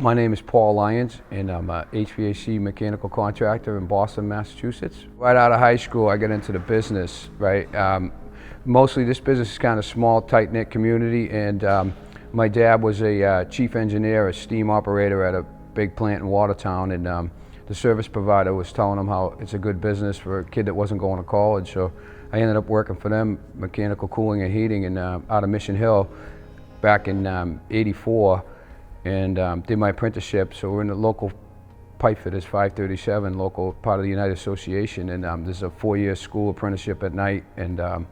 My name is Paul Lyons, and I'm a HVAC mechanical contractor in Boston, Massachusetts. Right out of high school, I got into the business, right? Mostly this business is kind of small, tight-knit community, and my dad was a chief engineer, a steam operator at a big plant in Watertown, and the service provider was telling him how it's a good business for a kid that wasn't going to college, so I ended up working for them, mechanical cooling and heating, and out of Mission Hill back in '84. And did my apprenticeship. So we're in the local pipe fitters, 537, local part of the United Association, and there's a 4-year school apprenticeship at night, and I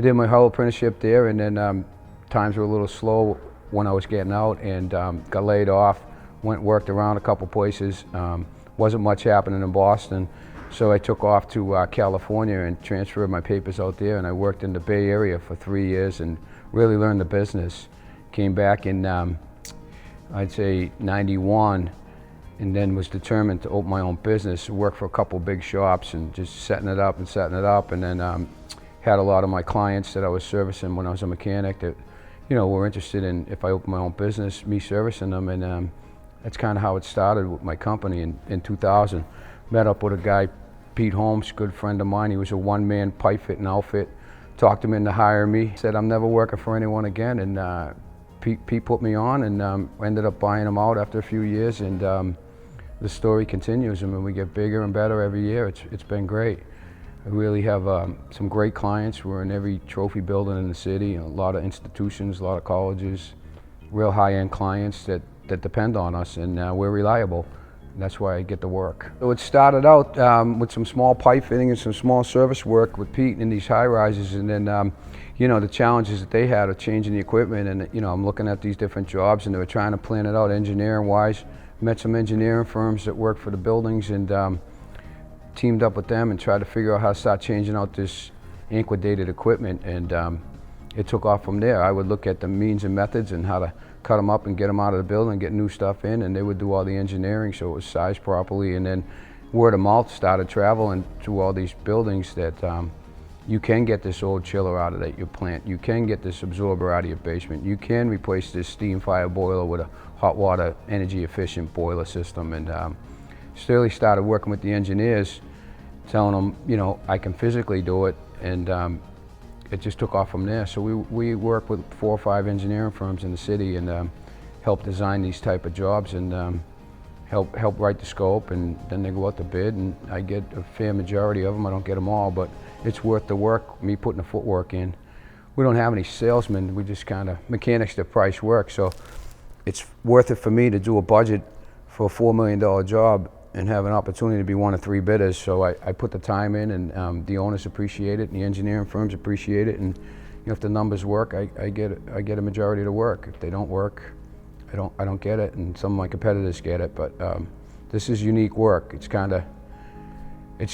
did my whole apprenticeship there, and then times were a little slow when I was getting out, and got laid off, worked around a couple places, wasn't much happening in Boston, so I took off to California and transferred my papers out there, and I worked in the Bay Area for 3 years and really learned the business. Came back in I'd say '91, and then was determined to open my own business, work for a couple big shops and just setting it up, and then had a lot of my clients that I was servicing when I was a mechanic that, you know, were interested in, if I opened my own business, me servicing them, and that's kind of how it started with my company in 2000. Met up with a guy, Pete Holmes, good friend of mine. He was a one-man pipe fitting outfit. Talked him into hiring me. Said I'm never working for anyone again, and Pete put me on, and ended up buying him out after a few years, and the story continues. I mean, we get bigger and better every year. It's been great. I really have some great clients. We're in every trophy building in the city, a lot of institutions, a lot of colleges, real high-end clients that depend on us, and we're reliable. And that's why I get to work. So it started out with some small pipe fitting and some small service work with Pete in these high-rises, and then you know, the challenges that they had of changing the equipment, and you know, I'm looking at these different jobs, and they were trying to plan it out engineering-wise. Met some engineering firms that work for the buildings, and teamed up with them and tried to figure out how to start changing out this antiquated equipment, and it took off from there. I would look at the means and methods and how to cut them up and get them out of the building, get new stuff in, and they would do all the engineering so it was sized properly, and then word of mouth started traveling to all these buildings that you can get this old chiller out of your plant. You can get this absorber out of your basement. You can replace this steam fire boiler with a hot water energy efficient boiler system. And really started working with the engineers, telling them, you know, I can physically do it, and it just took off from there. So we work with 4 or 5 engineering firms in the city, and help design these type of jobs, and help write the scope, and then they go out to bid, and I get a fair majority of them. I don't get them all, but it's worth the work, me putting the footwork in. We don't have any salesmen, we just kind of mechanics that price work, so it's worth it for me to do a budget for a $4 million job and have an opportunity to be one of 3 bidders. So I put the time in, and the owners appreciate it, and the engineering firms appreciate it, and you know, if the numbers work, I get a majority of the work. If they don't work, I don't get it, and some of my competitors get it. But this is unique work. It's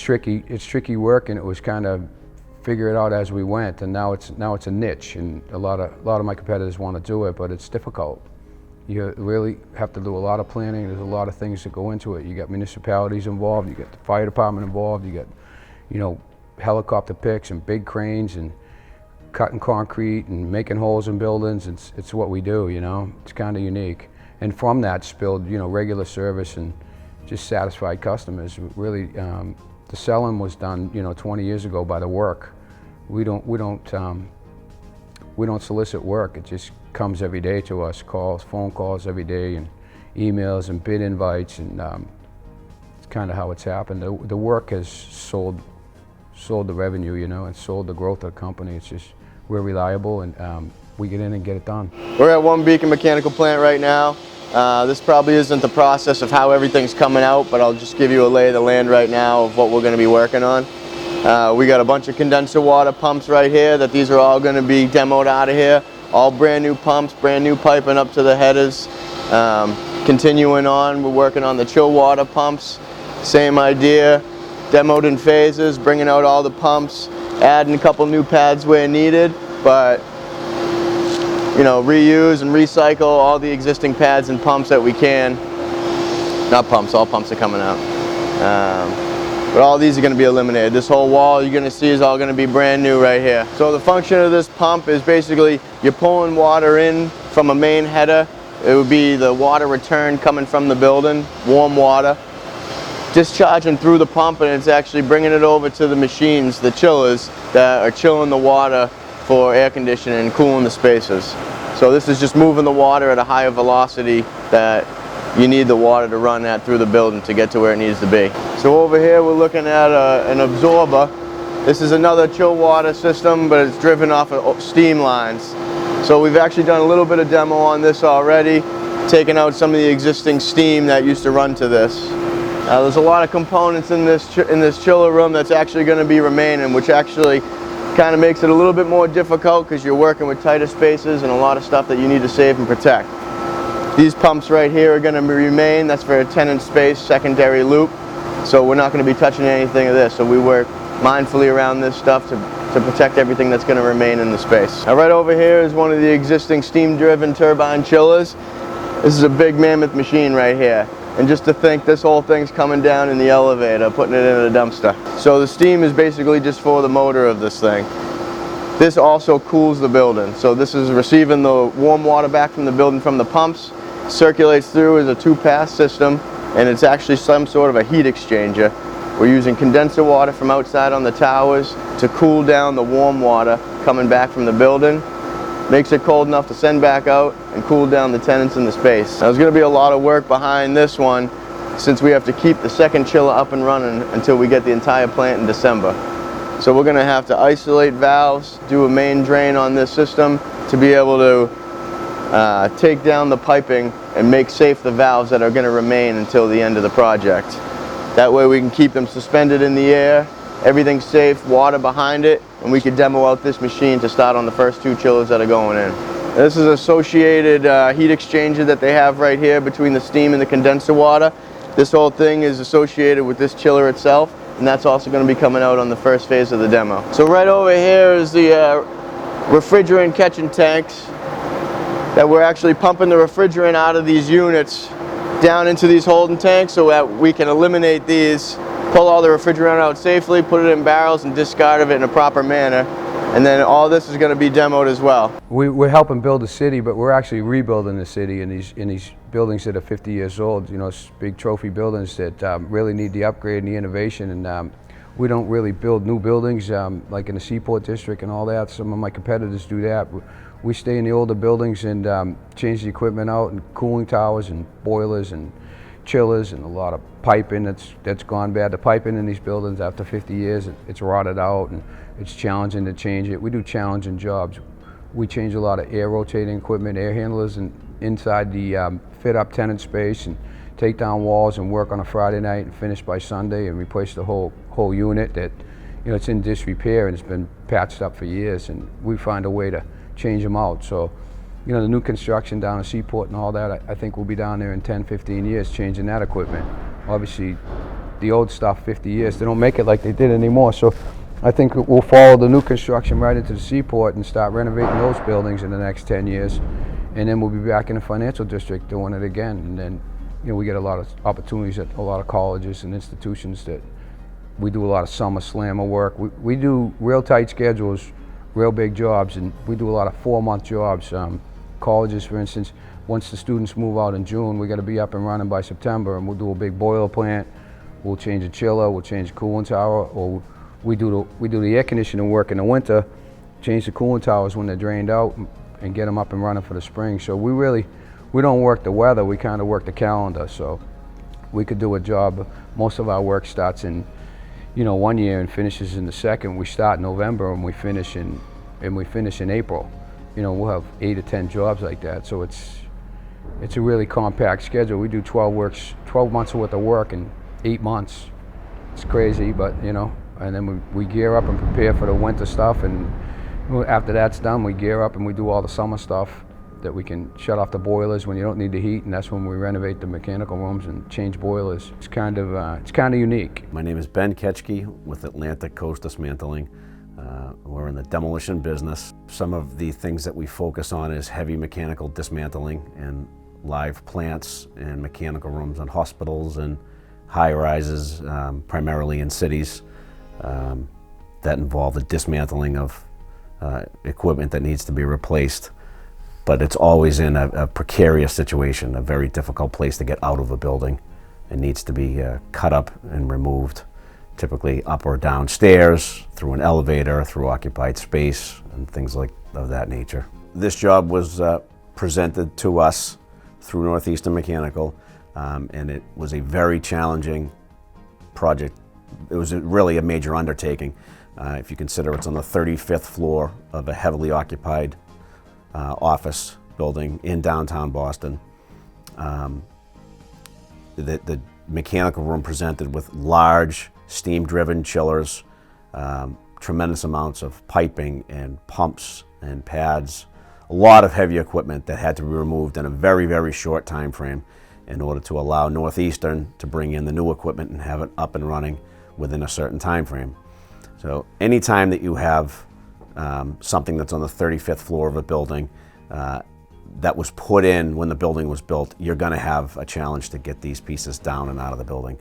tricky work, and it was kind of figure it out as we went. And now it's a niche, and a lot of my competitors want to do it, but it's difficult. You really have to do a lot of planning. There's a lot of things that go into it. You got municipalities involved. You got the fire department involved. You got, you know, helicopter picks and big cranes and cutting concrete and making holes in buildings. It's what we do, you know. It's kind of unique. And from that spilled, you know, regular service and just satisfied customers. Really, the selling was done, you know, 20 years ago by the work. We don't solicit work. It just comes every day to us, phone calls every day, and emails and bid invites, and it's kind of how it's happened. The work has sold the revenue, you know, and sold the growth of the company. It's just, we're reliable, and we get in and get it done. We're at One Beacon Mechanical Plant right now. This probably isn't the process of how everything's coming out, but I'll just give you a lay of the land right now of what we're going to be working on. We got a bunch of condenser water pumps right here that these are all going to be demoed out of here. All brand new pumps, brand new piping up to the headers. Continuing on, we're working on the chill water pumps. Same idea, demoed in phases, bringing out all the pumps, adding a couple new pads where needed, but you know, reuse and recycle all the existing pads and pumps that we can. Not pumps, all pumps are coming out. But all these are going to be eliminated. This whole wall you're going to see is all going to be brand new right here. So the function of this pump is basically you're pulling water in from a main header it would be the water return coming from the building, warm water, discharging through the pump, and it's actually bringing it over to the machines, the chillers, that are chilling the water for air conditioning and cooling the spaces. So this is just moving the water at a higher velocity that you need the water to run at through the building to get to where it needs to be. So over here we're looking at an absorber. This is another chill water system, but it's driven off of steam lines. So we've actually done a little bit of demo on this already, taking out some of the existing steam that used to run to this. There's a lot of components in this chiller room that's actually going to be remaining, which actually kind of makes it a little bit more difficult because you're working with tighter spaces and a lot of stuff that you need to save and protect. These pumps right here are going to remain. That's for a tenant space secondary loop. So we're not going to be touching anything of this. So we work mindfully around this stuff to protect everything that's going to remain in the space. Now right over here is one of the existing steam-driven turbine chillers. This is a big mammoth machine right here. And just to think, this whole thing's coming down in the elevator, putting it in a dumpster. So the steam is basically just for the motor of this thing. This also cools the building. So this is receiving the warm water back from the building from the pumps, circulates through as a two-pass system, and it's actually some sort of a heat exchanger. We're using condenser water from outside on the towers to cool down the warm water coming back from the building. Makes it cold enough to send back out and cool down the tenants in the space. Now, there's going to be a lot of work behind this one since we have to keep the second chiller up and running until we get the entire plant in December. So we're going to have to isolate valves, do a main drain on this system to be able to take down the piping and make safe the valves that are going to remain until the end of the project. That way we can keep them suspended in the air, everything's safe, water behind it, and we could demo out this machine to start on the first two chillers that are going in. This is associated heat exchanger that they have right here between the steam and the condenser water. This whole thing is associated with this chiller itself, and that's also going to be coming out on the first phase of the demo. So right over here is the refrigerant catching tanks that we're actually pumping the refrigerant out of these units down into these holding tanks so that we can eliminate these, pull all the refrigerant out safely, put it in barrels and discard of it in a proper manner. And then all this is going to be demoed as well. We're helping build the city, but we're actually rebuilding the city in these buildings that are 50 years old. You know, big trophy buildings that really need the upgrade and the innovation. And we don't really build new buildings like in the Seaport District and all that. Some of my competitors do that. We stay in the older buildings and change the equipment out, and cooling towers and boilers and chillers and a lot of piping that's gone bad. The piping in these buildings after 50 years, it's rotted out and it's challenging to change it. We do challenging jobs. We change a lot of air rotating equipment, air handlers, and inside the fit up tenant space, and take down walls and work on a Friday night and finish by Sunday and replace the whole unit that, you know, it's in disrepair and it's been patched up for years, and we find a way to change them out. So, you know, the new construction down at Seaport and all that, I think we'll be down there in 10, 15 years changing that equipment. Obviously, the old stuff, 50 years, they don't make it like they did anymore. So I think we'll follow the new construction right into the Seaport and start renovating those buildings in the next 10 years. And then we'll be back in the financial district doing it again. And then, you know, we get a lot of opportunities at a lot of colleges and institutions that we do a lot of summer slammer work. We do real tight schedules, real big jobs, and we do a lot of 4-month jobs. Colleges, for instance, once the students move out in June, we got to be up and running by September, and we'll do a big boiler plant, we'll change a chiller, we'll change a cooling tower, or we do the air conditioning work in the winter, change the cooling towers when they're drained out, and get them up and running for the spring. So we don't work the weather, we kind of work the calendar. So we could do a job. Most of our work starts in, you know, 1 year and finishes in the second. We start in November and we finish in April. You know, we'll have 8 or 10 jobs like that. So it's a really compact schedule. We do 12 months worth of work in 8 months. It's crazy, but you know. And then we gear up and prepare for the winter stuff, and after that's done, we gear up and we do all the summer stuff that we can shut off the boilers when you don't need the heat, and that's when we renovate the mechanical rooms and change boilers. It's kind of unique. My name is Ben Ketchke with Atlantic Coast Dismantling. We're in the demolition business. Some of the things that we focus on is heavy mechanical dismantling and live plants and mechanical rooms on hospitals and high-rises, primarily in cities, that involve the dismantling of equipment that needs to be replaced. but it's always in a precarious situation, a very difficult place to get out of a building. It needs to be cut up and removed, typically up or downstairs, through an elevator, through occupied space, and things like of that nature. This job was presented to us through Northeastern Mechanical, and it was a very challenging project. It was really a major undertaking. If you consider it's on the 35th floor of a heavily occupied office building in downtown Boston. The mechanical room presented with large steam-driven chillers, tremendous amounts of piping and pumps and pads, a lot of heavy equipment that had to be removed in a very, very short time frame in order to allow Northeastern to bring in the new equipment and have it up and running within a certain time frame. So anytime that you have something that's on the 35th floor of a building that was put in when the building was built, you're going to have a challenge to get these pieces down and out of the building.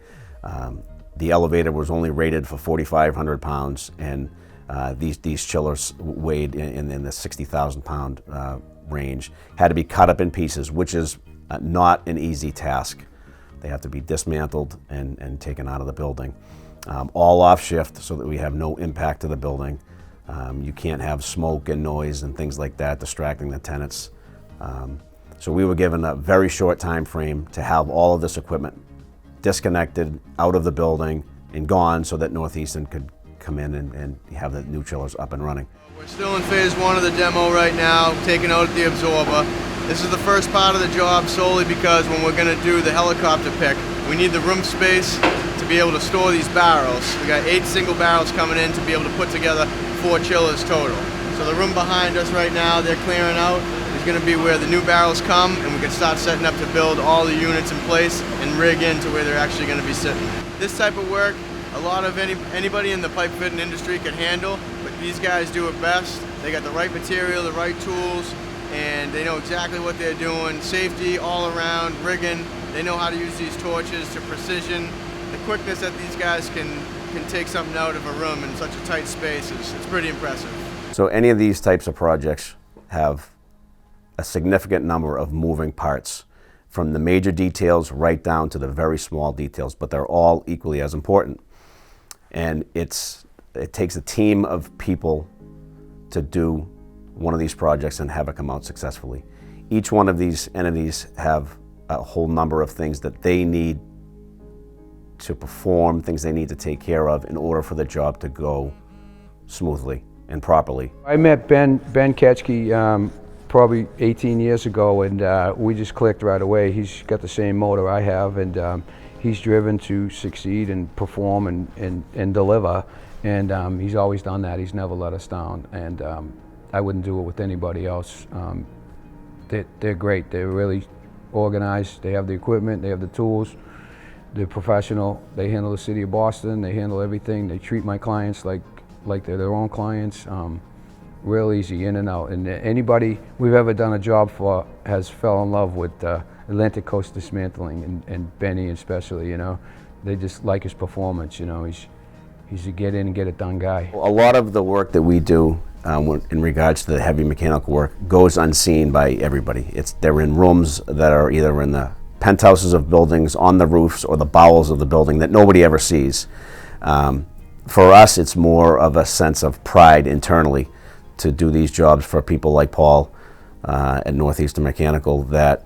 The elevator was only rated for 4,500 pounds, and these chillers weighed in the 60,000 pound range, had to be cut up in pieces, which is not an easy task. They have to be dismantled and taken out of the building. All off shift so that we have no impact to the building. You can't have smoke and noise and things like that distracting the tenants. So we were given a very short time frame to have all of this equipment disconnected out of the building and gone so that Northeastern could come in and have the new chillers up and running. We're still in phase one of the demo right now, taking out the absorber. This is the first part of the job solely because when we're going to do the helicopter pick, we need the room space to be able to store these barrels. We got 8 single barrels coming in to be able to put together 4 chillers total. So the room behind us right now, they're clearing out, is going to be where the new barrels come, and we can start setting up to build all the units in place and rig into where they're actually going to be sitting. This type of work, a lot of anybody in the pipe fitting industry can handle, but these guys do it best. They got the right material, the right tools, and they know exactly what they're doing. Safety all around, rigging. They know how to use these torches to precision. The quickness that these guys can take something out of a room in such a tight space it's pretty impressive. So any of these types of projects have a significant number of moving parts, from the major details right down to the very small details, but they're all equally as important. And it takes a team of people to do one of these projects and have it come out successfully. Each one of these entities have a whole number of things that they need to perform, things they need to take care of in order for the job to go smoothly and properly. I met Ben Ketchke probably 18 years ago, and we just clicked right away. He's got the same motor I have, and he's driven to succeed and perform and deliver, and he's always done that. He's never let us down, and I wouldn't do it with anybody else. They're great. They're really organized. They have the equipment. They have the tools. They're professional. They handle the city of Boston. They handle everything. They treat my clients like they're their own clients. Real easy, in and out. And anybody we've ever done a job for has fell in love with Atlantic Coast Dismantling, and Benny especially. You know, they just like his performance. You know, he's a get in and get it done guy. A lot of the work that we do in regards to the heavy mechanical work goes unseen by everybody. They're in rooms that are either in the penthouses of buildings, on the roofs, or the bowels of the building that nobody ever sees. For us, it's more of a sense of pride internally to do these jobs for people like Paul at Northeastern Mechanical that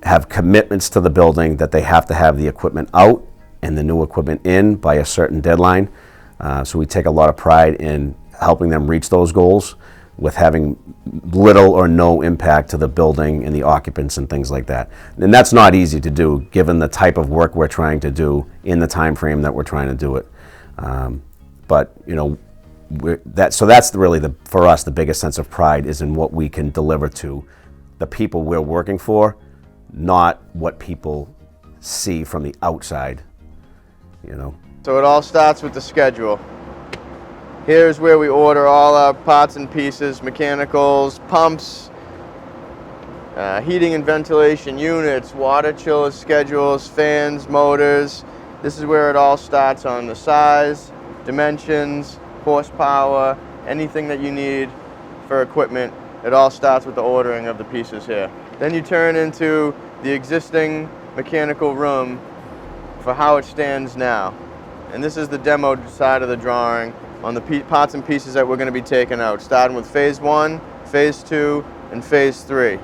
have commitments to the building that they have to have the equipment out and the new equipment in by a certain deadline. So we take a lot of pride in helping them reach those goals with having little or no impact to the building and the occupants and things like that. And that's not easy to do given the type of work we're trying to do in the time frame that we're trying to do it. But you know, so that's really for us the biggest sense of pride is in what we can deliver to the people we're working for, not what people see from the outside, you know. So it all starts with the schedule. Here's where we order all our parts and pieces, mechanicals, pumps, heating and ventilation units, water chillers, schedules, fans, motors. This is where it all starts on the size, dimensions, horsepower, anything that you need for equipment It all starts with the ordering of the pieces here. Then you turn into the existing mechanical room for how it stands now. And this is the demo side of the drawing on the parts and pieces that we're going to be taking out, starting with phase 1, phase 2, and phase 3.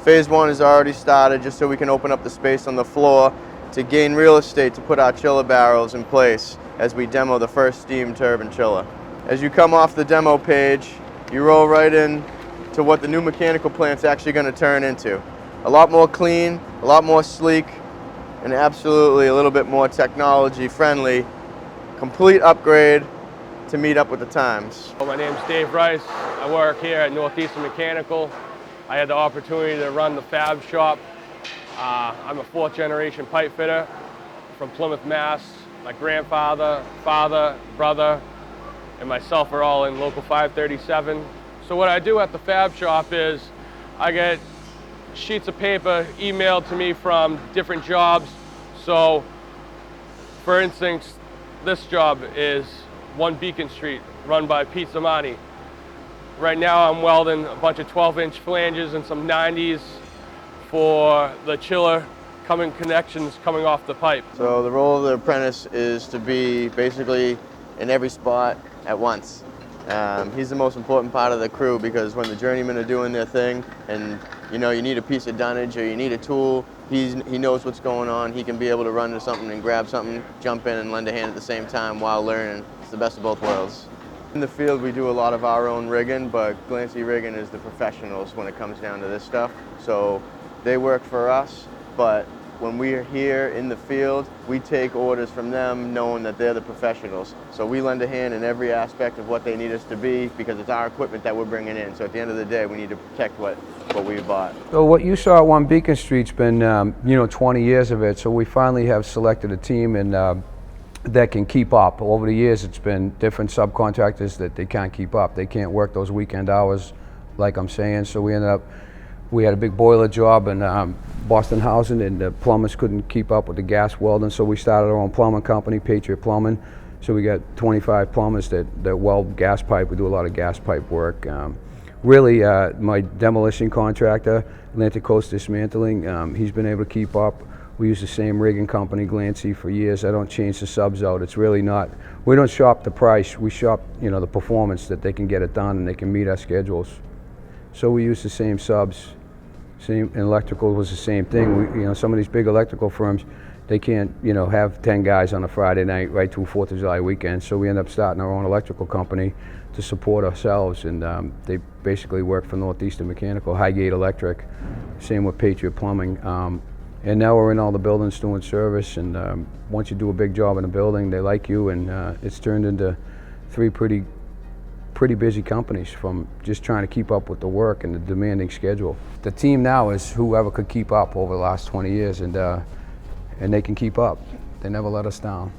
Phase 1 is already started just so we can open up the space on the floor to gain real estate to put our chiller barrels in place as we demo the first steam turbine chiller. As you come off the demo page, you roll right in to what the new mechanical plant's actually going to turn into. A lot more clean, a lot more sleek, and absolutely a little bit more technology friendly. Complete upgrade to meet up with the times. My name's Dave Rice. I work here at Northeastern Mechanical. I had the opportunity to run the fab shop. I'm a 4th generation pipe fitter from Plymouth, Mass. My grandfather, father, brother, and myself are all in local 537. So what I do at the fab shop is I get sheets of paper emailed to me from different jobs. So for instance, this job is 1 Beacon Street, run by Pete Zamani. Right now I'm welding a bunch of 12-inch flanges and some 90s for the chiller connections coming off the pipe. So the role of the apprentice is to be basically in every spot at once. He's the most important part of the crew because when the journeymen are doing their thing and you need a piece of dunnage or you need a tool, he knows what's going on. He can be able to run to something and grab something, jump in and lend a hand at the same time while learning. It's the best of both worlds. In the field we do a lot of our own rigging, but Glancy Rigging is the professionals when it comes down to this stuff. So they work for us, but when we're here in the field, we take orders from them knowing that they're the professionals. So we lend a hand in every aspect of what they need us to be because it's our equipment that we're bringing in. So at the end of the day, we need to protect what we bought. So what you saw at 1 Beacon Street's been 20 years of it, so we finally have selected a team and that can keep up. Over the years it's been different subcontractors that they can't keep up. They can't work those weekend hours like I'm saying, so we had a big boiler job in Boston Housing and the plumbers couldn't keep up with the gas welding, so we started our own plumbing company, Patriot Plumbing. So we got 25 plumbers that weld gas pipe. We do a lot of gas pipe work. My demolition contractor, Atlantic Coast Dismantling, he's been able to keep up. We use the same rigging company, Glancy, for years. I don't change the subs out. It's really not, we don't shop the price. We shop, the performance that they can get it done and they can meet our schedules. So we use the same subs. Same electrical was the same thing. Some of these big electrical firms, they can't, have 10 guys on a Friday night right through 4th of July weekend. So we end up starting our own electrical company to support ourselves, and they basically work for Northeastern Mechanical, Highgate Electric, same with Patriot Plumbing. And now we're in all the buildings doing service, and once you do a big job in a building, they like you, and it's turned into 3 pretty busy companies from just trying to keep up with the work and the demanding schedule. The team now is whoever could keep up over the last 20 years, and they can keep up. They never let us down.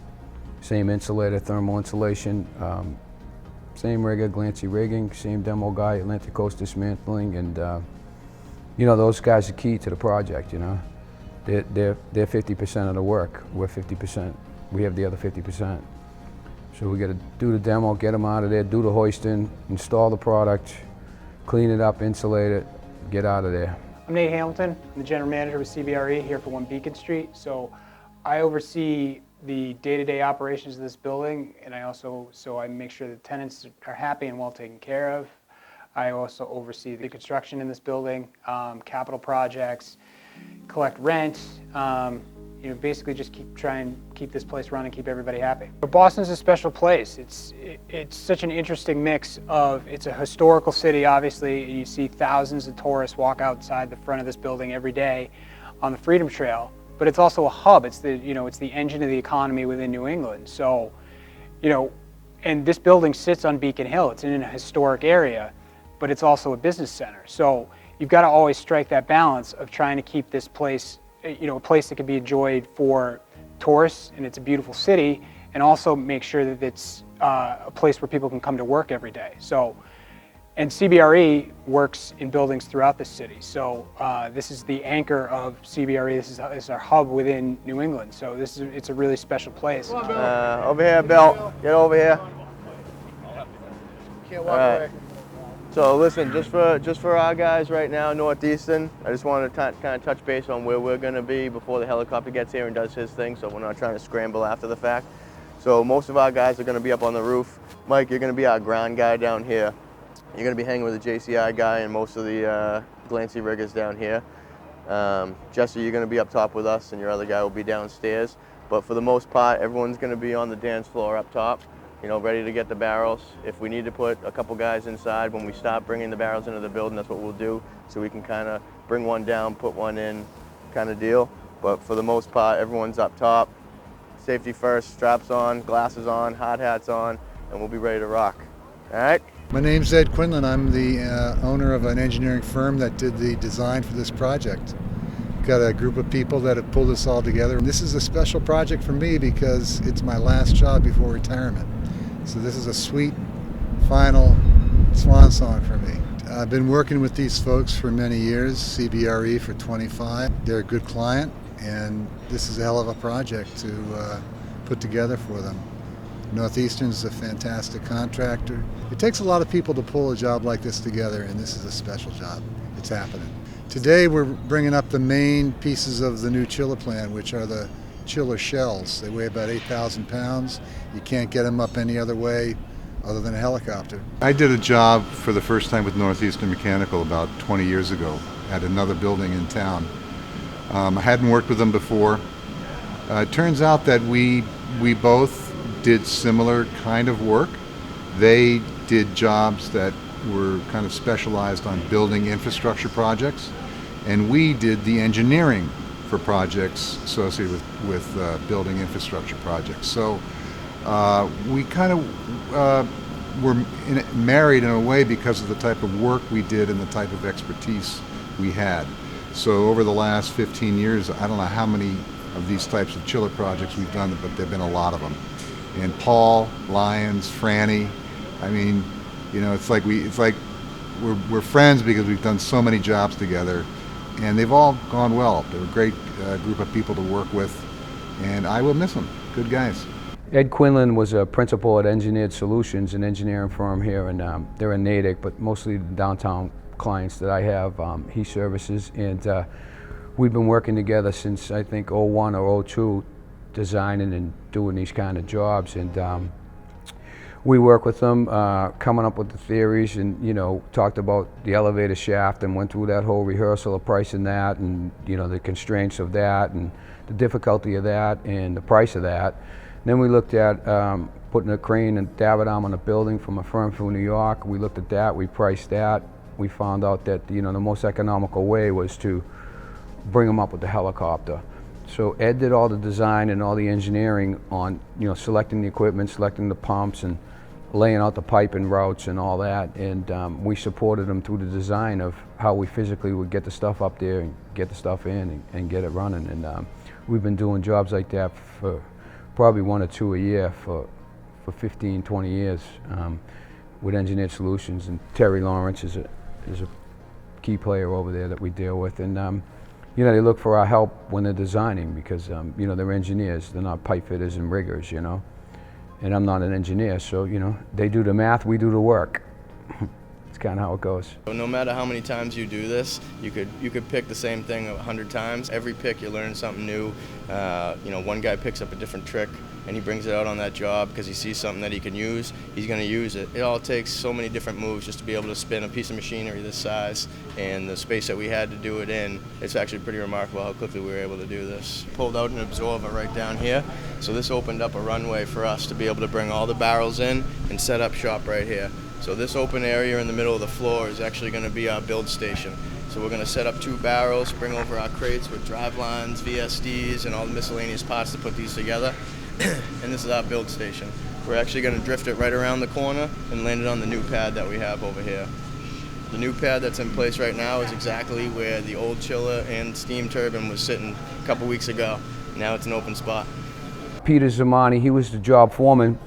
Same insulator, thermal insulation, same rigger, Glancy Rigging, same demo guy, Atlantic Coast Dismantling, and those guys are key to the project. They're 50% of the work. We're 50%. We have the other 50%. So we got to do the demo, get them out of there, do the hoisting, install the product, clean it up, insulate it, get out of there. I'm Nate Hamilton. I'm the general manager with CBRE here for 1 Beacon Street. So I oversee the day-to-day operations of this building, and I make sure the tenants are happy and well taken care of. I also oversee the construction in this building, capital projects, collect rent, basically just try and keep this place running, keep everybody happy. But Boston's a special place. It's such an interesting mix of, it's a historical city, obviously, and you see thousands of tourists walk outside the front of this building every day on the Freedom Trail, but it's also a hub. It's the engine of the economy within New England. So, and this building sits on Beacon Hill. It's in a historic area, but it's also a business center. So you've got to always strike that balance of trying to keep this place, a place that can be enjoyed for tourists, and it's a beautiful city, and also make sure that it's a place where people can come to work every day. So, and CBRE works in buildings throughout the city. So this is the anchor of CBRE. This is our hub within New England. So it's a really special place. Over here, Bill. Get over here. Can't walk away. So listen, just for our guys right now, Northeastern, I just want to kind of touch base on where we're going to be before the helicopter gets here and does his thing, so we're not trying to scramble after the fact. So most of our guys are going to be up on the roof. Mike, you're going to be our ground guy down here. You're going to be hanging with the JCI guy and most of the Glancy riggers down here. Jesse, you're going to be up top with us, and your other guy will be downstairs. But for the most part, everyone's going to be on the dance floor up top, you know, ready to get the barrels. If we need to put a couple guys inside when we stop bringing the barrels into the building, that's what we'll do, so we can kind of bring one down, put one in, kind of deal. But for the most part, everyone's up top. Safety first, straps on, glasses on, hard hats on, and we'll be ready to rock. All right? My name's Ed Quinlan. I'm the owner of an engineering firm that did the design for this project. Got a group of people that have pulled this all together. And this is a special project for me because it's my last job before retirement. So this is a sweet, final swan song for me. I've been working with these folks for many years, CBRE for 25. They're a good client, and this is a hell of a project to put together for them. Northeastern is a fantastic contractor. It takes a lot of people to pull a job like this together, and this is a special job. It's happening. Today we're bringing up the main pieces of the new chiller plant, which are the chiller shells. They weigh about 8,000 pounds. You can't get them up any other way other than a helicopter. I did a job for the first time with Northeastern Mechanical about 20 years ago at another building in town. I hadn't worked with them before. It turns out that we both did similar kind of work. They did jobs that were kind of specialized on building infrastructure projects, and we did the engineering for projects associated with building infrastructure projects. So we kind of were married in a way because of the type of work we did and the type of expertise we had. So over the last 15 years, I don't know how many of these types of chiller projects we've done, but there have been a lot of them. And Paul, Lyons, Franny, I mean, you know, it's like we're friends because we've done so many jobs together, and they've all gone well. They're a great group of people to work with, and I will miss them. Good guys. Ed Quinlan was a principal at Engineered Solutions, an engineering firm here, and they're in Natick, but mostly the downtown clients that I have, he services, and we've been working together since I think '01 or '02, designing and doing these kind of jobs, and we work with them, coming up with the theories, and you know, talked about the elevator shaft and went through that whole rehearsal of pricing that, and you know, the constraints of that, and the difficulty of that, and the price of that. Then we looked at putting a crane and Davidam on a building from a firm from New York. We looked at that, we priced that. We found out that, you know, the most economical way was to bring them up with the helicopter. So Ed did all the design and all the engineering on, you know, selecting the equipment, selecting the pumps, and laying out the piping routes and all that. And we supported him through the design of how we physically would get the stuff up there and get the stuff in and get it running. And we've been doing jobs like that for probably 1 or 2 a year for 15, 20 years with Engineered Solutions. And Terry Lawrence is a key player over there that we deal with. And you know, they look for our help when they're designing because, you know, they're engineers. They're not pipe fitters and riggers, you know. And I'm not an engineer, so, you know, they do the math, we do the work. It's kind of how it goes. No matter how many times you do this, you could pick the same thing 100 times. Every pick, you're learning something new. You know, one guy picks up a different trick, and he brings it out on that job because he sees something that he can use. He's going to use it. It all takes so many different moves just to be able to spin a piece of machinery this size, and the space that we had to do it in. It's actually pretty remarkable how quickly we were able to do this. Pulled out an absorber right down here, so this opened up a runway for us to be able to bring all the barrels in and set up shop right here. So this open area in the middle of the floor is actually going to be our build station. So we're going to set up 2 barrels, bring over our crates with drive lines, VSDs, and all the miscellaneous parts to put these together. And this is our build station. We're actually going to drift it right around the corner and land it on the new pad that we have over here. The new pad that's in place right now is exactly where the old chiller and steam turbine was sitting a couple weeks ago. Now it's an open spot. Peter Zamani, he was the job foreman.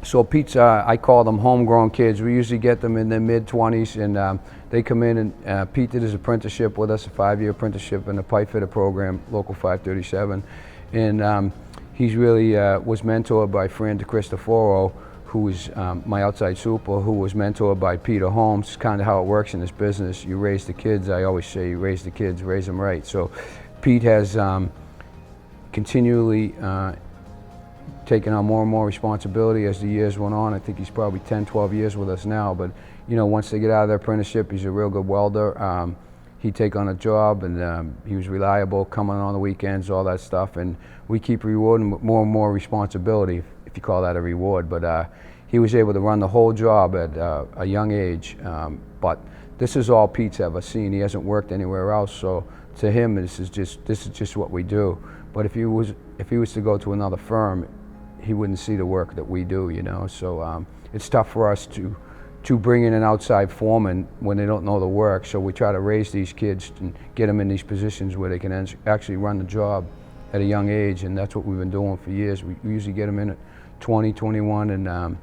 So Pete's, I call them homegrown kids. We usually get them in their mid-20s, and they come in, and Pete did his apprenticeship with us, a 5-year apprenticeship in the pipe fitter program, Local 537. And he's really was mentored by Fran DeCristoforo, who was my outside super, who was mentored by Peter Holmes. Kind of how it works in this business. You raise the kids. I always say, you raise the kids, raise them right. So Pete has continually taken on more and more responsibility as the years went on. I think he's probably 10, 12 years with us now. But you know, once they get out of their apprenticeship, he's a real good welder. He'd take on a job, and he was reliable, coming on the weekends, all that stuff. And we keep rewarding him with more and more responsibility, if you call that a reward. But he was able to run the whole job at a young age. But this is all Pete's ever seen. He hasn't worked anywhere else, so to him, this is just what we do. But if he was to go to another firm, he wouldn't see the work that we do, you know. So it's tough for us to bring in an outside foreman when they don't know the work. So we try to raise these kids and get them in these positions where they can actually run the job at a young age, and that's what we've been doing for years. We usually get them in at 20, 21, and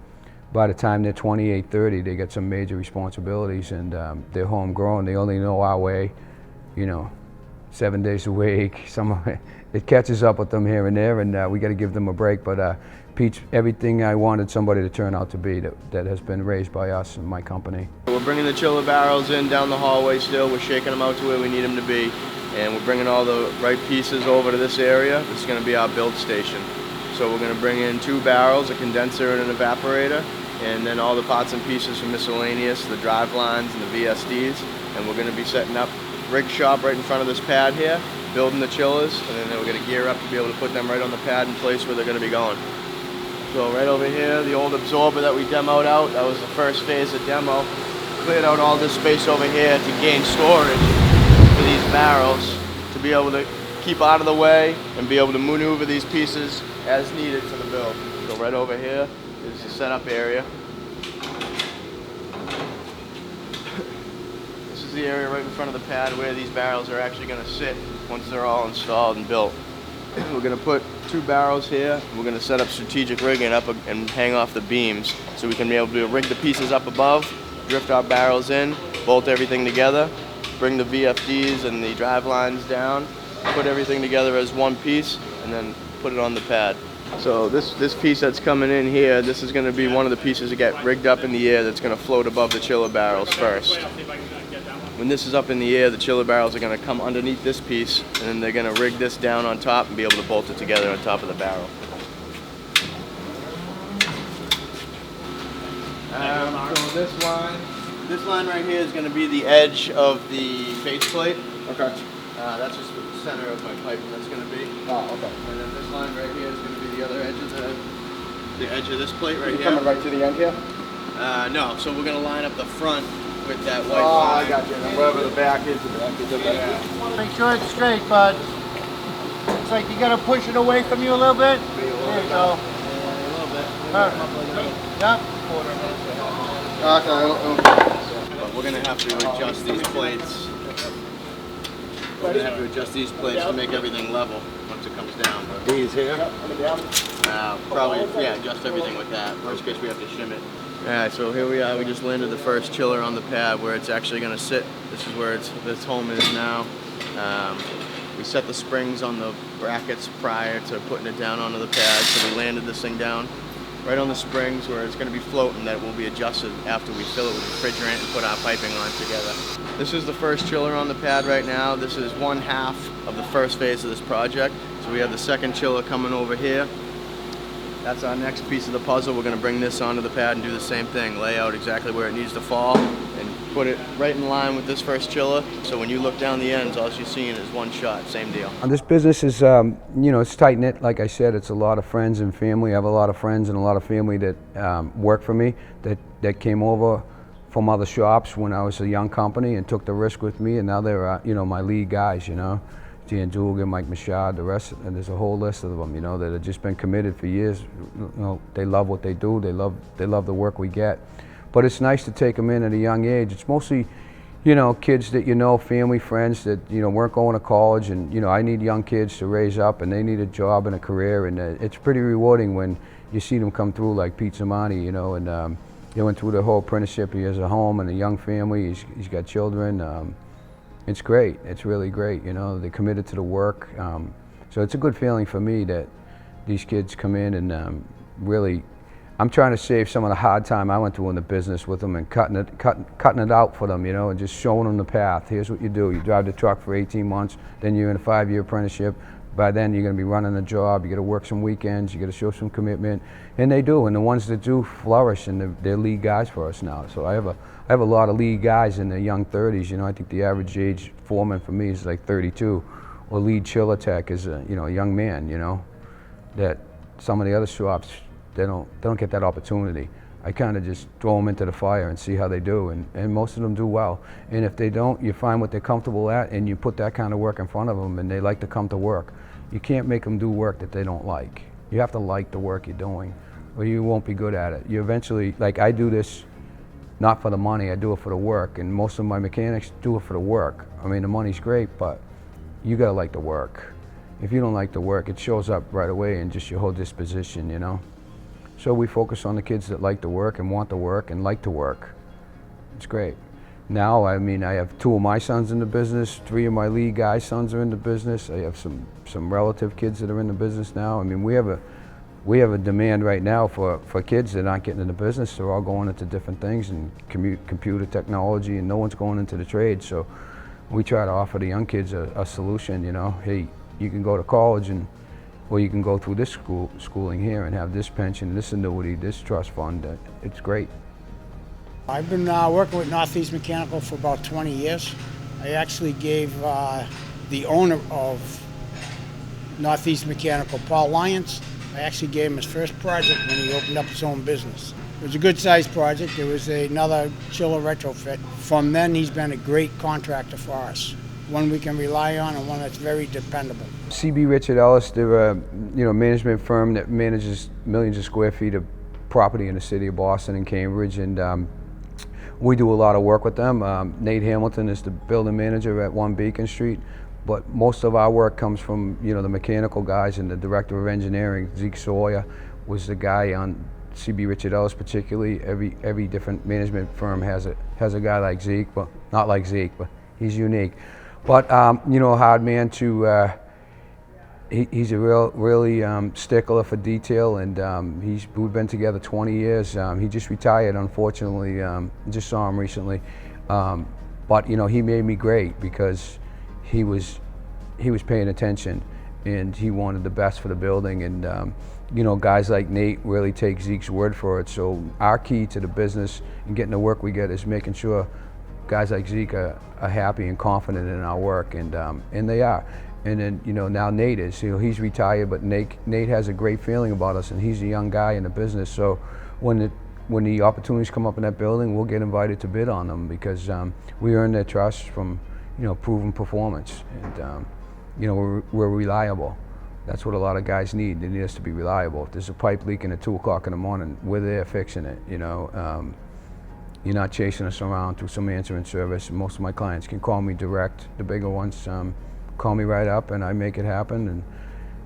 by the time they're 28, 30, they get some major responsibilities, and they're homegrown. They only know our way, you know, 7 days a week. It catches up with them here and there, and we got to give them a break. But Pete's everything I wanted somebody to turn out to be that has been raised by us and my company. We're bringing the chiller barrels in down the hallway still. We're shaking them out to where we need them to be. And we're bringing all the right pieces over to this area. This is going to be our build station. So we're going to bring in 2 barrels, a condenser and an evaporator, and then all the parts and pieces from miscellaneous, the drive lines and the VSDs. And we're going to be setting up rig shop right in front of this pad here, building the chillers, and then we're going to gear up to be able to put them right on the pad in place where they're going to be going. So right over here, the old absorber that we demoed out, that was the first phase of demo. Cleared out all this space over here to gain storage for these barrels, to be able to keep out of the way and be able to maneuver these pieces as needed for the build. So right over here is the setup area. This is the area right in front of the pad where these barrels are actually going to sit once they're all installed and built. We're going to put 2 barrels here. We're going to set up strategic rigging up and hang off the beams so we can be able to rig the pieces up above, drift our barrels in, bolt everything together, bring the VFDs and the drive lines down, put everything together as one piece, and then put it on the pad. So this piece that's coming in here, this is going to be one of the pieces that get rigged up in the air that's going to float above the chiller barrels first. When this is up in the air, the chiller barrels are going to come underneath this piece, and then they're going to rig this down on top and be able to bolt it together on top of the barrel. So this line right here is going to be the edge of the faceplate. Okay. That's just the center of my pipe, and that's going to be. Oh, okay. And then this line right here is going to be the other edge of the edge of this plate right You're here. coming right to the end here? No, so we're going to line up the front with that white Oh, line. I got you. And then wherever the back is, the back is the back. Yeah. Make sure it's straight, bud. It's like you gotta push it away from you a little bit. There you go. A little bit. Perfect. Yep. Okay. But we're going to have to adjust these plates. We're going to have to adjust these plates to make everything level once it comes down. These here? Probably, yeah, adjust everything with that. Worst case, we have to shim it. Alright, so here we are. We just landed the first chiller on the pad where it's actually going to sit. This is where its home is now. We set the springs on the brackets prior to putting it down onto the pad, so we landed this thing down right on the springs where it's going to be floating, that will be adjusted after we fill it with refrigerant and put our piping on together. This is the first chiller on the pad right now. This is 1/2 of the first phase of this project. So we have the second chiller coming over here. That's our next piece of the puzzle. We're going to bring this onto the pad and do the same thing, lay out exactly where it needs to fall and put it right in line with this first chiller. So when you look down the ends, all you're seeing is one shot, same deal. And this business is, you know, it's tight-knit. Like I said, it's a lot of friends and family. I have a lot of friends and a lot of family that work for me, that came over from other shops when I was a young company and took the risk with me, and now they're, you know, my lead guys, you know. Jan Dugan, Mike Machad, the rest, and there's a whole list of them, you know, that have just been committed for years. You know, they love what they do. They love the work we get. But it's nice to take them in at a young age. It's mostly, you know, kids that you know, family, friends that, you know, weren't going to college, and, you know, I need young kids to raise up, and they need a job and a career, and it's pretty rewarding when you see them come through like Pete Zamani, you know, and he went through the whole apprenticeship. He has a home and a young family. He's got children. It's great. It's really great. You know, they're committed to the work. So it's a good feeling for me that these kids come in and really I'm trying to save some of the hard time I went through in the business with them and cutting it out for them, you know, and just showing them the path. Here's what you do. You drive the truck for 18 months, then you're in a 5-year apprenticeship. By then you're going to be running a job. You got to work some weekends. You got to show some commitment, and they do. And the ones that do flourish, and they're lead guys for us now. So I have a lot of lead guys in their young 30s. You know, I think the average age foreman for me is like 32, or lead chiller tech is a young man. You know, that some of the other shops, they don't get that opportunity. I kind of just throw them into the fire and see how they do, and most of them do well. And if they don't, you find what they're comfortable at, and you put that kind of work in front of them, and they like to come to work. You can't make them do work that they don't like. You have to like the work you're doing, or you won't be good at it. You eventually, like I do this not for the money, I do it for the work, and most of my mechanics do it for the work. I mean, the money's great, but you gotta like the work. If you don't like the work, it shows up right away in just your whole disposition, you know? So we focus on the kids that like to work and want to work and like to work. It's great. Now, I mean, I have 2 of my sons in the business, 3 of my lead guys' sons are in the business. I have some relative kids that are in the business now. I mean, we have a demand right now for kids that aren't getting in the business. They're all going into different things and computer technology, and no one's going into the trade. So we try to offer the young kids a solution, you know. Hey, you can go to college, or you can go through this schooling here and have this pension, this annuity, this trust fund. It's great. I've been working with Northeast Mechanical for about 20 years. I actually gave the owner of Northeast Mechanical, Paul Lyons, I actually gave him his first project when he opened up his own business. It was a good-sized project. It was another chiller retrofit. From then, he's been a great contractor for us, one we can rely on and one that's very dependable. CB Richard Ellis, they're a management firm that manages millions of square feet of property in the city of Boston and Cambridge, and we do a lot of work with them. Nate Hamilton is the building manager at 1 Beacon Street, but most of our work comes from the mechanical guys, and the director of engineering, Zeke Sawyer, was the guy on CB Richard Ellis particularly. Every different management firm has a guy like Zeke, well, not like Zeke, but he's unique. But a hard man to. He's a really stickler for detail, and we've been together 20 years. He just retired, unfortunately. Just saw him recently, but he made me great because he was paying attention, and he wanted the best for the building. And guys like Nate really take Zeke's word for it. So our key to the business and getting the work we get is making sure guys like Zeke are happy and confident in our work, and they are. And then, now Nate is, he's retired, but Nate has a great feeling about us, and he's a young guy in the business. So when the opportunities come up in that building, we'll get invited to bid on them because we earn their trust from, proven performance. And, we're reliable. That's what a lot of guys need. They need us to be reliable. If there's a pipe leaking at 2 o'clock in the morning, we're there fixing it, You're not chasing us around through some answering service. Most of my clients can call me direct. The bigger ones, call me right up and I make it happen, and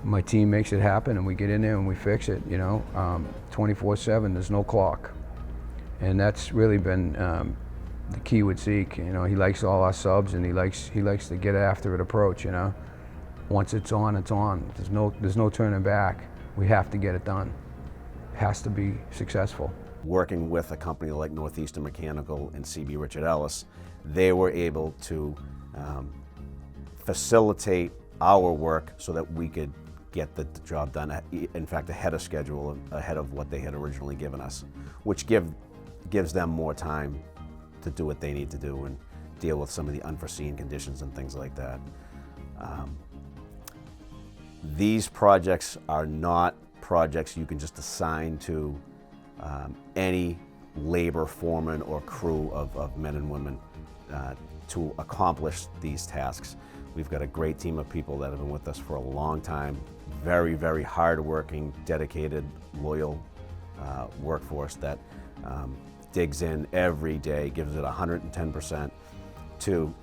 my team makes it happen, and we get in there and we fix it, 24/7, there's no clock. And that's really been the key with Zeke. He likes all our subs, and he likes the get after it approach, Once it's on, it's on. There's no turning back. We have to get it done. It has to be successful. Working with a company like Northeastern Mechanical and CB Richard Ellis, they were able to facilitate our work so that we could get the job done, in fact, ahead of schedule, ahead of what they had originally given us, which gives them more time to do what they need to do and deal with some of the unforeseen conditions and things like that. These projects are not projects you can just assign to any labor foreman or crew of men and women to accomplish these tasks. We've got a great team of people that have been with us for a long time, very, very hard-working, dedicated, loyal workforce that digs in every day, gives it 110% to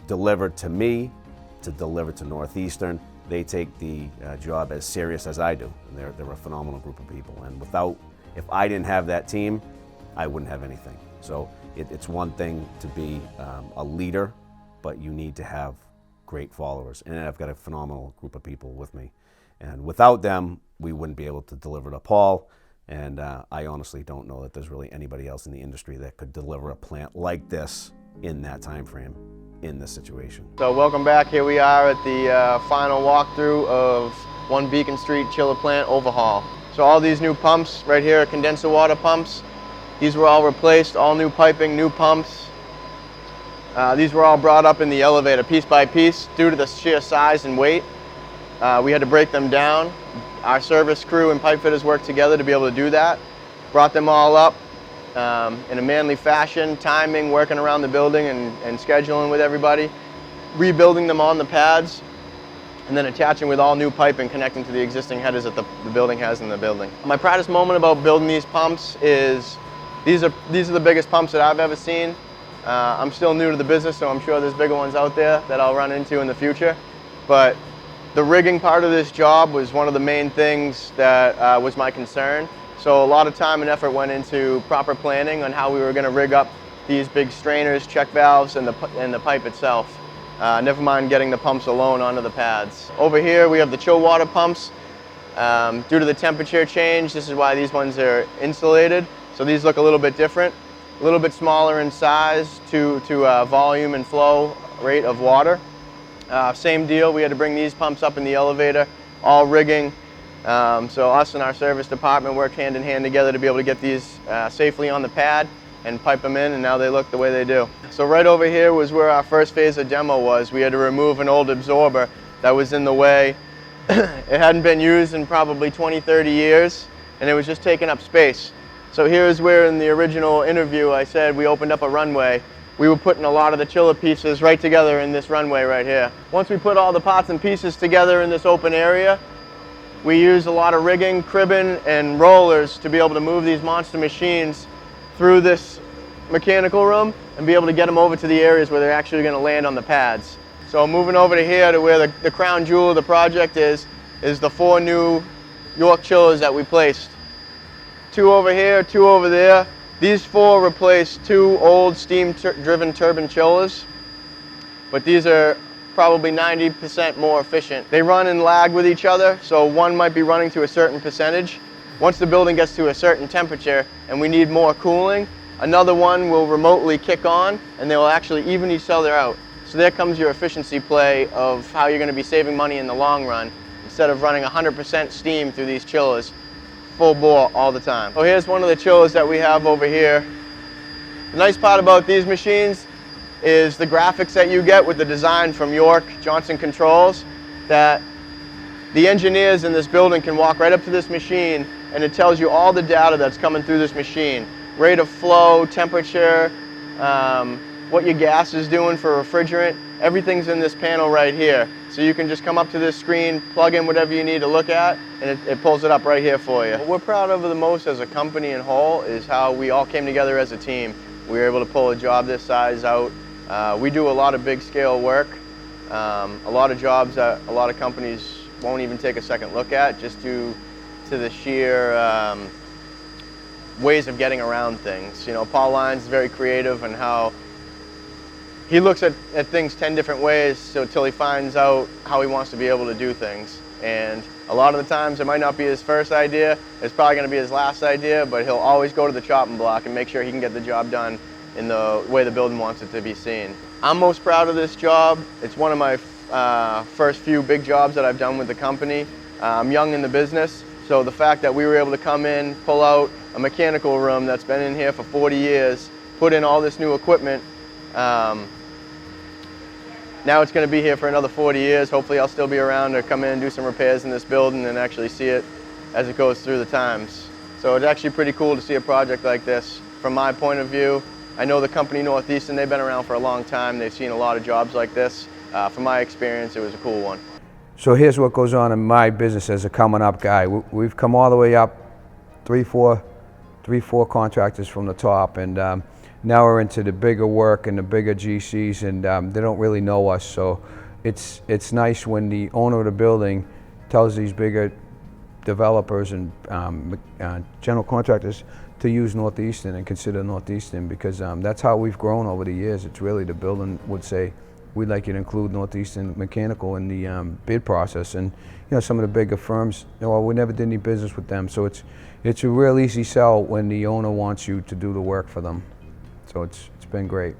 deliver to me, to deliver to Northeastern. They take the job as serious as I do, and they're a phenomenal group of people. And if I didn't have that team, I wouldn't have anything. So it's one thing to be a leader, but you need to have great followers. And I've got a phenomenal group of people with me. And without them, we wouldn't be able to deliver to Paul, And I honestly don't know that there's really anybody else in the industry that could deliver a plant like this in that time frame, in this situation. So welcome back. Here we are at the final walkthrough of 1 Beacon Street chiller plant overhaul. So all these new pumps right here are condenser water pumps. These were all replaced, all new piping, new pumps. These were all brought up in the elevator piece by piece due to the sheer size and weight. We had to break them down. Our service crew and pipe fitters worked together to be able to do that. Brought them all up in a manly fashion, timing, working around the building and scheduling with everybody, rebuilding them on the pads, and then attaching with all new pipe and connecting to the existing headers that the building has in the building. My proudest moment about building these pumps is these are the biggest pumps that I've ever seen. I'm still new to the business, so I'm sure there's bigger ones out there that I'll run into in the future. But the rigging part of this job was one of the main things that was my concern. So a lot of time and effort went into proper planning on how we were going to rig up these big strainers, check valves, and the pipe itself. Never mind getting the pumps alone onto the pads. Over here we have the chill water pumps. Due to the temperature change, this is why these ones are insulated. So these look a little bit different, a little bit smaller in size to volume and flow rate of water. Same deal, we had to bring these pumps up in the elevator, all rigging. So us and our service department worked hand in hand together to be able to get these safely on the pad and pipe them in, and now they look the way they do. So right over here was where our first phase of demo was. We had to remove an old absorber that was in the way. It hadn't been used in probably 20, 30 years, and it was just taking up space. So here's where in the original interview I said we opened up a runway. We were putting a lot of the chiller pieces right together in this runway right here. Once we put all the parts and pieces together in this open area, we used a lot of rigging, cribbing, and rollers to be able to move these monster machines through this mechanical room and be able to get them over to the areas where they're actually going to land on the pads. So moving over to here to where the crown jewel of the project is the 4 new York chillers that we placed. 2 over here, 2 over there. These 4 replace 2 old steam-driven turbine chillers, but these are probably 90% more efficient. They run and lag with each other, so one might be running to a certain percentage. Once the building gets to a certain temperature and we need more cooling, another one will remotely kick on and they will actually even each other out. So there comes your efficiency play of how you're going to be saving money in the long run instead of running 100% steam through these chillers full bore all the time. So here's one of the chillers that we have over here. The nice part about these machines is the graphics that you get with the design from York Johnson Controls, that the engineers in this building can walk right up to this machine and it tells you all the data that's coming through this machine. Rate of flow, temperature, what your gas is doing for refrigerant, everything's in this panel right here. So you can just come up to this screen, plug in whatever you need to look at, and it pulls it up right here for you. What we're proud of the most as a company in whole is how we all came together as a team. We were able to pull a job this size out. We do a lot of big scale work, a lot of jobs that a lot of companies won't even take a second look at just due to the sheer ways of getting around things. You know, Paul Lyons is very creative in how he looks at things 10 different ways so till he finds out how he wants to be able to do things. And a lot of the times it might not be his first idea, it's probably going to be his last idea, but he'll always go to the chopping block and make sure he can get the job done in the way the building wants it to be seen. I'm most proud of this job. It's one of my first few big jobs that I've done with the company. I'm young in the business, so the fact that we were able to come in, pull out a mechanical room that's been in here for 40 years, put in all this new equipment, now it's going to be here for another 40 years. Hopefully I'll still be around to come in and do some repairs in this building and actually see it as it goes through the times. So it's actually pretty cool to see a project like this. From my point of view, I know the company Northeastern, they've been around for a long time. They've seen a lot of jobs like this. From my experience, it was a cool one. So here's what goes on in my business as a coming up guy. We've come all the way up, three, four contractors from the top, and now we're into the bigger work and the bigger GCs, and they don't really know us. So it's nice when the owner of the building tells these bigger developers and general contractors to use Northeastern and consider Northeastern, because that's how we've grown over the years. It's really, the building would say, we'd like you to include Northeastern Mechanical in the bid process. And some of the bigger firms, well, we never did any business with them, so it's a real easy sell when the owner wants you to do the work for them. So it's been great.